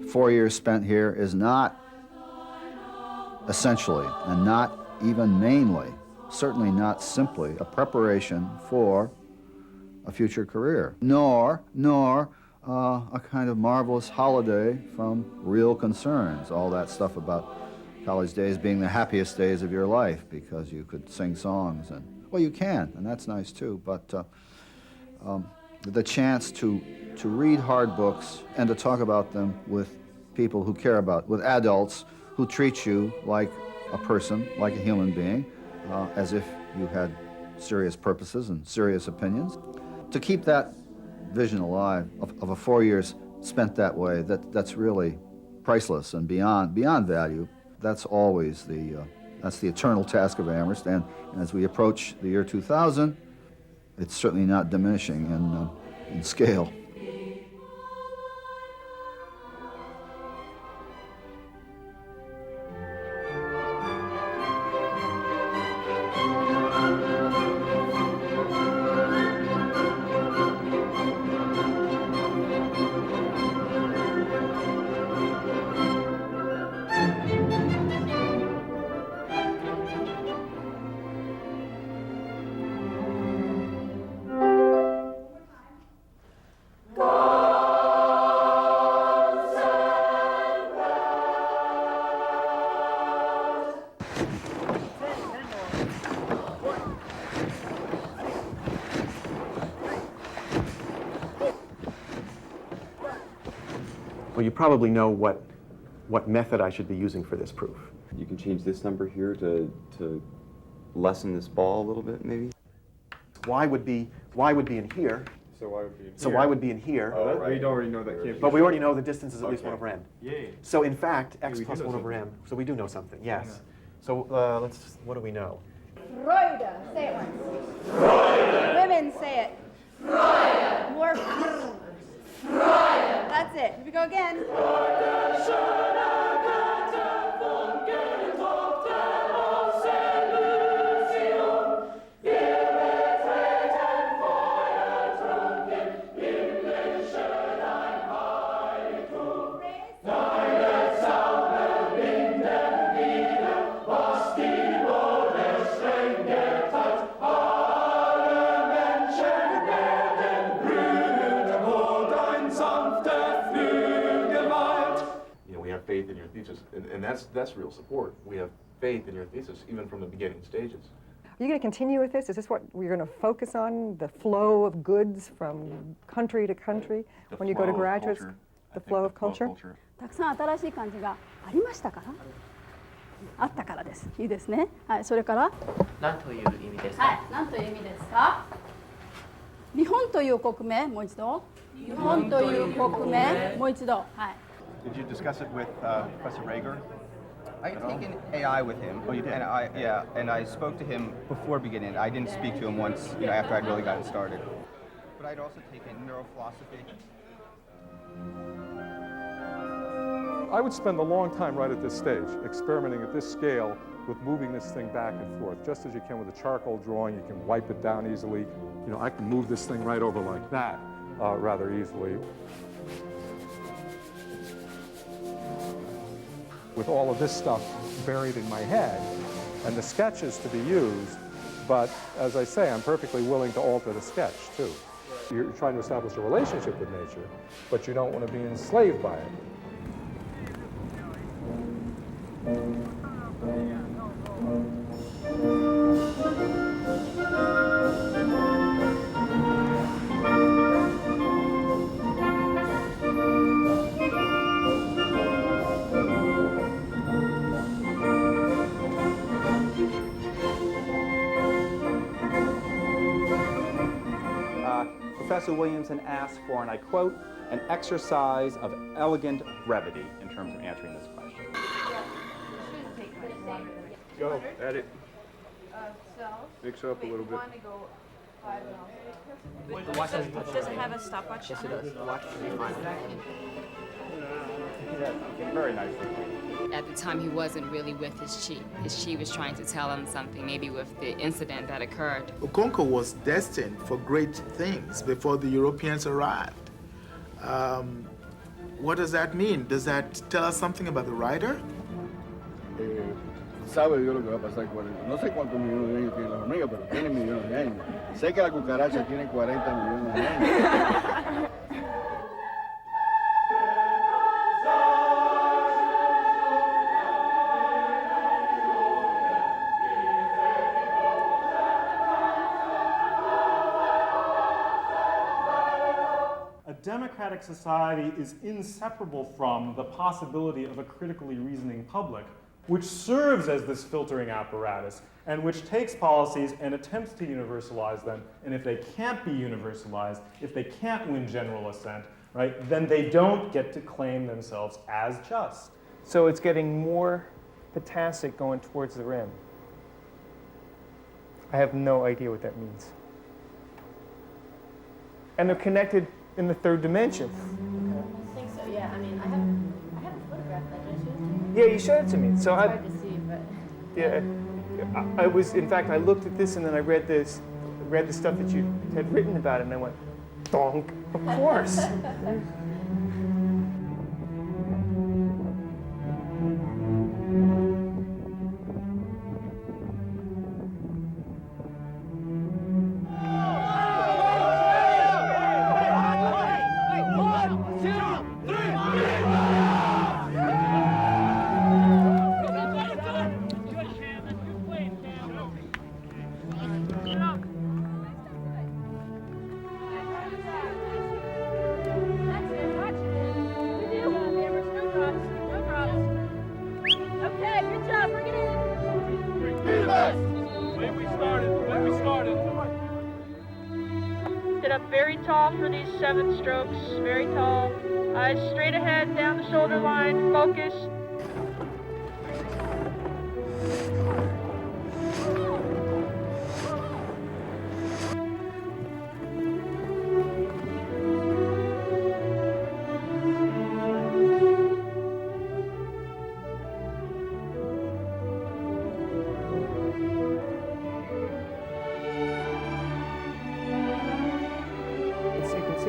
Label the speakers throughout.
Speaker 1: 4 years spent here is not essentially, and not even mainly, certainly not simply, a preparation for a future career, nor a kind of marvelous holiday from real concerns, all that stuff about college days being the happiest days of your life because you could sing songs, and, well, you can, and that's nice too, but the chance to read hard books and to talk about them with people who care about, with adults who treat you like a person, like a human being, as if you had serious purposes and serious opinions. To keep that vision alive of a 4 years spent that way, that's really priceless and beyond value. That's always that's the eternal task of Amherst, and as we approach the year 2000, it's certainly not diminishing in scale.
Speaker 2: Well, you probably know what method I should be using for this proof.
Speaker 3: You can change this number here to lessen this ball a little bit, maybe?
Speaker 2: Y would be in here.
Speaker 4: So Y would be in here.
Speaker 2: So Y would be in here.
Speaker 4: Oh, right. We already know that can't be.
Speaker 2: But we already know the distance is at least
Speaker 4: Okay.
Speaker 2: 1 over m.
Speaker 4: Yay.
Speaker 2: So in fact, x
Speaker 4: we
Speaker 2: plus
Speaker 4: do know
Speaker 2: 1 over m.
Speaker 4: something.
Speaker 2: So we do know something, yes.
Speaker 4: Yeah.
Speaker 2: So what do we know?
Speaker 5: Freude. Say it once. Freude. Women say it. Freude. More. Freude. That's it. Here we go again.
Speaker 4: Faith in your thesis, and that's real support. We have faith in your thesis, even from the beginning stages.
Speaker 6: Are you going to continue with this? Is this what we're going to focus on, the flow of goods from country to country when you go to graduate school? The flow of culture?
Speaker 5: たくさん新しい漢字がありましたから。あったからです。いいですね。はい。それから。
Speaker 7: 何という意味ですか。
Speaker 5: はい。何という意味ですか。日本という国名、もう一度。日本という国名、もう一度。はい。
Speaker 8: Did you discuss it with Professor Rager? I had taken AI with him. Oh, you did? And I spoke to him before beginning. I didn't speak to him once, after I'd really gotten started. But I'd also taken neurophilosophy.
Speaker 9: I would spend a long time right at this stage, experimenting at this scale with moving this thing back and forth. Just as you can with a charcoal drawing, you can wipe it down easily. I can move this thing right over like that rather easily. With all of this stuff buried in my head, and the sketches to be used, but as I say, I'm perfectly willing to alter the sketch too. You're trying to establish a relationship with nature, but you don't want to be enslaved by it.
Speaker 8: Professor Williamson asked for, and I quote, an exercise of elegant brevity in terms of answering this question.
Speaker 4: Go, edit. Mix up a little bit.
Speaker 10: Does it have a stopwatch?
Speaker 7: Yes, it does. Watch for 5 seconds.
Speaker 8: Yeah, very nicely.
Speaker 11: At the time, he wasn't really with his chief. His chief was trying to tell him something, maybe with the incident that occurred.
Speaker 12: Okonkwo was destined for great things before the Europeans arrived. What does that mean? Does that tell us something about the writer?
Speaker 13: Sabe Dios lo que va a pasar con él. No sé cuántos millones de años tiene la hormiga, pero tiene millones de años. Sé que la cucaracha tiene 40 millones de años.
Speaker 14: A democratic society is inseparable from the possibility of a critically reasoning public, which serves as this filtering apparatus and which takes policies and attempts to universalize them. And if they can't be universalized, if they can't win general assent, right, then they don't get to claim themselves as just.
Speaker 15: So it's getting more potassic going towards the rim. I have no idea what that means. And they're connected in the third dimension.
Speaker 10: I think so, yeah. I mean, I have a photograph that I showed you.
Speaker 15: Yeah, you showed it to me. So
Speaker 10: it's hard to see, but...
Speaker 15: Yeah, I was, in fact, I looked at this and then I read the stuff that you had written about it and I went, donk, of course.
Speaker 10: Sit up very tall for these 7 strokes, very tall. Eyes straight ahead, down the shoulder line, focus.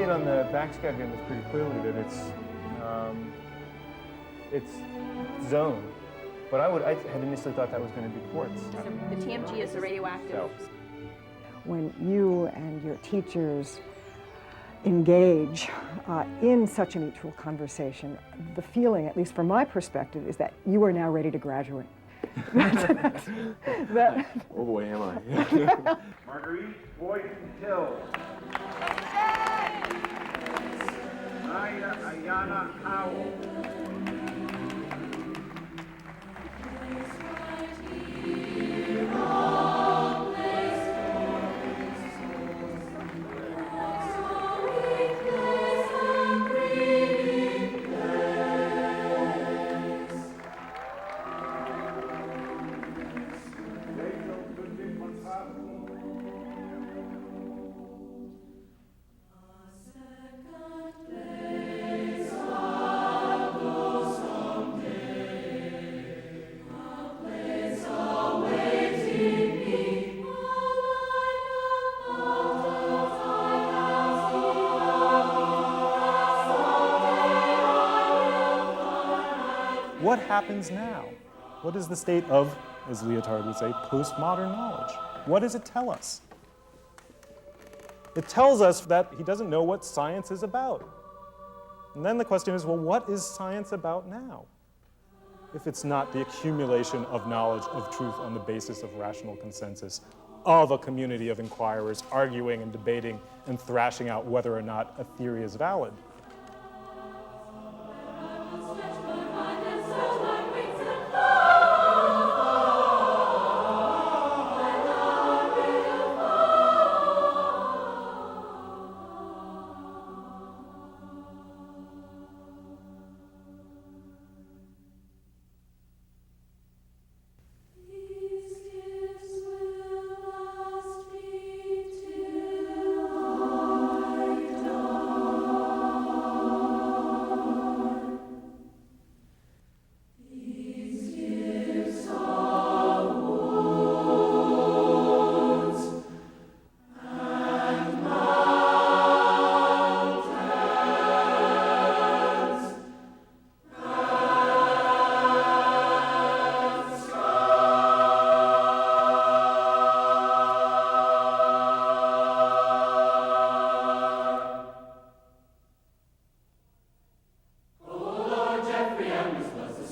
Speaker 15: On the backscatter game, it's pretty clearly that it's zone. But I had initially thought that was going to be quartz.
Speaker 10: The TMG is the radioactive.
Speaker 15: So.
Speaker 6: When you and your teachers engage in such a mutual conversation, the feeling, at least from my perspective, is that you are now ready to graduate.
Speaker 4: Oh boy, am I.
Speaker 13: Marguerite Boyden Hill. Maya Ayana Howell.
Speaker 14: What happens now? What is the state of, as Leotard would say, postmodern knowledge? What does it tell us? It tells us that he doesn't know what science is about. And then the question is, well, what is science about now? If it's not the accumulation of knowledge of truth on the basis of rational consensus of a community of inquirers arguing and debating and thrashing out whether or not a theory is valid.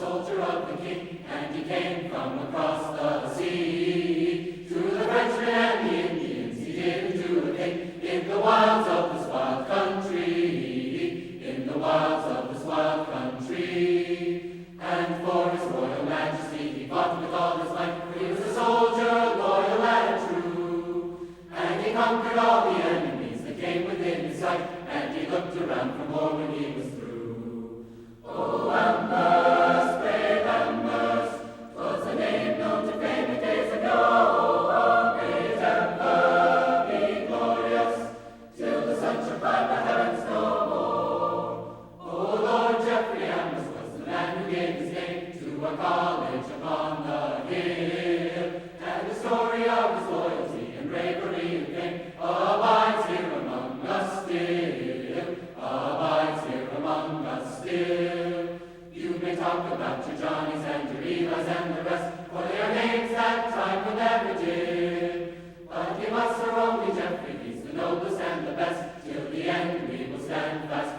Speaker 16: soldier of the king, and he came from across the sea. To the Frenchmen and the Indians he did do a thing, in the wilds of this wild country, in the wilds of this wild country. And for his royal majesty he fought with all his might, for he was a soldier, loyal and true. And he conquered all the enemies that came within his sight, and he looked around for more when he was through. Oh, Amherst, brave Amherst, 'twas a name known to fame in days of yore. May it ever be glorious, till the sun shall climb the heavens no more. Oh, Lord Geoffrey Amherst was the man who gave his name to a college upon the hill, and the story of his loyalty and bravery and fame abides here among us still, abides here among us still. You may talk about your Johnnies and your Eli's and the rest, for they are names that time will never dim. But give us our only Geoffrey, he's the noblest and the best, till the end we will stand fast.